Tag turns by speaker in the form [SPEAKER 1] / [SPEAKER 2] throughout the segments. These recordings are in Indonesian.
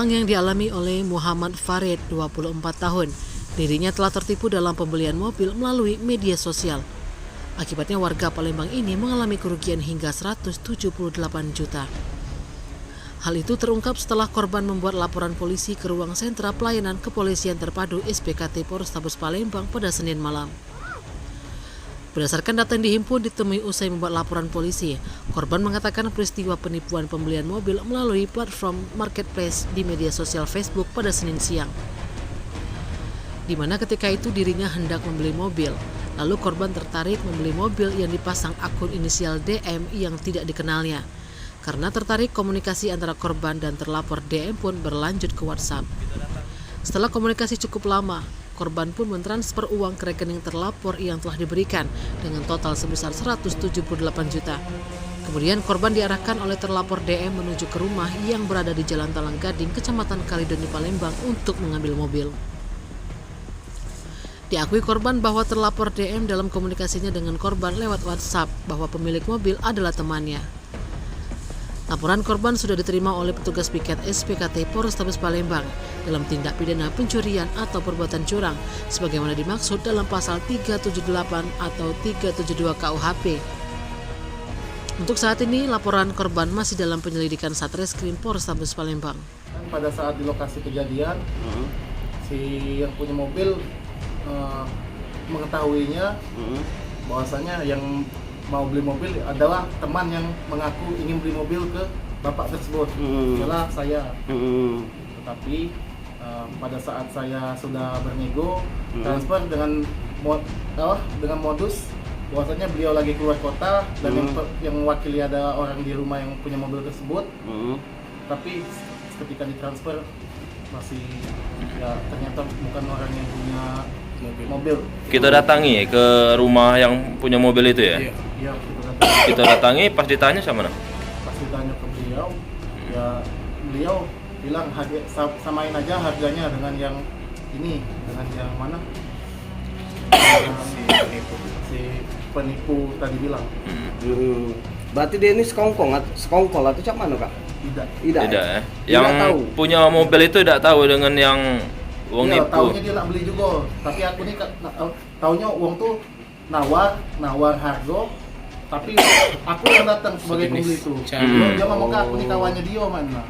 [SPEAKER 1] Malang yang dialami oleh Muhammad Farid, 24 tahun. Dirinya telah tertipu dalam pembelian mobil melalui media sosial. Akibatnya warga Palembang ini mengalami kerugian hingga 178 juta. Hal itu terungkap setelah korban membuat laporan polisi ke ruang sentra pelayanan kepolisian terpadu SPKT Polrestabes Palembang pada Senin malam. Berdasarkan data yang dihimpun ditemui usai membuat laporan polisi, korban mengatakan peristiwa penipuan pembelian mobil melalui platform marketplace di media sosial Facebook pada Senin siang. Di mana ketika itu dirinya hendak membeli mobil, lalu korban tertarik membeli mobil yang dipasang akun inisial DM yang tidak dikenalnya. Karena tertarik, komunikasi antara korban dan terlapor DM pun berlanjut ke WhatsApp. Setelah komunikasi cukup lama, korban pun mentransfer uang ke rekening terlapor yang telah diberikan dengan total sebesar 178 juta. Kemudian korban diarahkan oleh terlapor DM menuju ke rumah yang berada di Jalan Talang Gading, Kecamatan Kalidoni, Palembang untuk mengambil mobil. Diakui korban bahwa terlapor DM dalam komunikasinya dengan korban lewat WhatsApp bahwa pemilik mobil adalah temannya. Laporan korban sudah diterima oleh petugas piket SPKT Polrestabes Palembang dalam tindak pidana pencurian atau perbuatan curang sebagaimana dimaksud dalam pasal 378 atau 372 KUHP. Untuk saat ini laporan korban masih dalam penyelidikan Satreskrim Polrestabes Palembang.
[SPEAKER 2] Pada saat di lokasi kejadian, si yang punya mobil mengetahuinya bahwasanya yang mau beli mobil adalah teman yang mengaku ingin beli mobil ke bapak tersebut, setelah saya. Tetapi pada saat saya sudah bernego transfer dengan modus bahwasanya beliau lagi keluar kota dan yang mewakili ada orang di rumah yang punya mobil tersebut. Tapi ketika ditransfer masih ternyata bukan orang yang punya mobil.
[SPEAKER 3] Kita datangi ke rumah yang punya mobil itu ya?
[SPEAKER 2] Iya,
[SPEAKER 3] kita datangi, pas ditanya sama mana?
[SPEAKER 2] Pas ditanya ke beliau, ya beliau bilang samain aja harganya dengan yang ini, dengan yang mana? Si penipu tadi bilang.
[SPEAKER 4] Berarti dia ini sekongkol atau cak mana kak?
[SPEAKER 3] Tidak ya? Yang tahu. Punya mobil itu tidak tahu dengan yang uang
[SPEAKER 2] ya,
[SPEAKER 3] nipu.
[SPEAKER 2] Taunya dia nak beli juga, tapi aku ini taunya uang tuh nawar harga, tapi aku yang datang sebagai pembeli itu. Dia ngomong ke aku nih kawannya dia mana.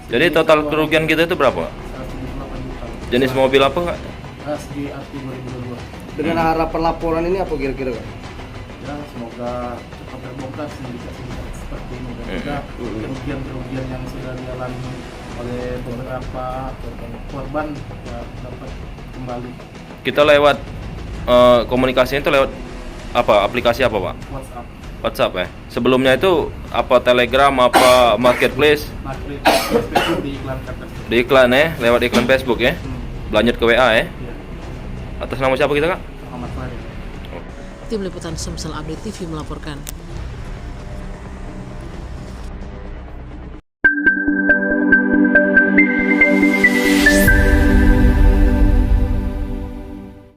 [SPEAKER 3] Jadi total kerugian kita itu berapa?
[SPEAKER 2] 178 juta.
[SPEAKER 3] Jenis mobil apa kak?
[SPEAKER 2] SGRT 2022.
[SPEAKER 4] Dengan harapan laporan ini apa kira-kira kak?
[SPEAKER 2] Ya semoga cepat terbongkar sindikat-sindikat seperti ini dan juga kerugian-kerugian yang sudah dialami oleh beberapa korban ya, dapat kembali.
[SPEAKER 3] Kita lewat komunikasinya itu lewat apa? Aplikasi apa pak? WhatsApp ya? Sebelumnya itu apa Telegram, apa Marketplace?
[SPEAKER 2] Facebook diiklankan.
[SPEAKER 3] Di iklan ya? Lewat iklan Facebook ya? Lanjut ke WA ya? Atas nama siapa kita kak?
[SPEAKER 2] Muhammad Farid.
[SPEAKER 1] Tim Liputan Sumsel Update TV melaporkan.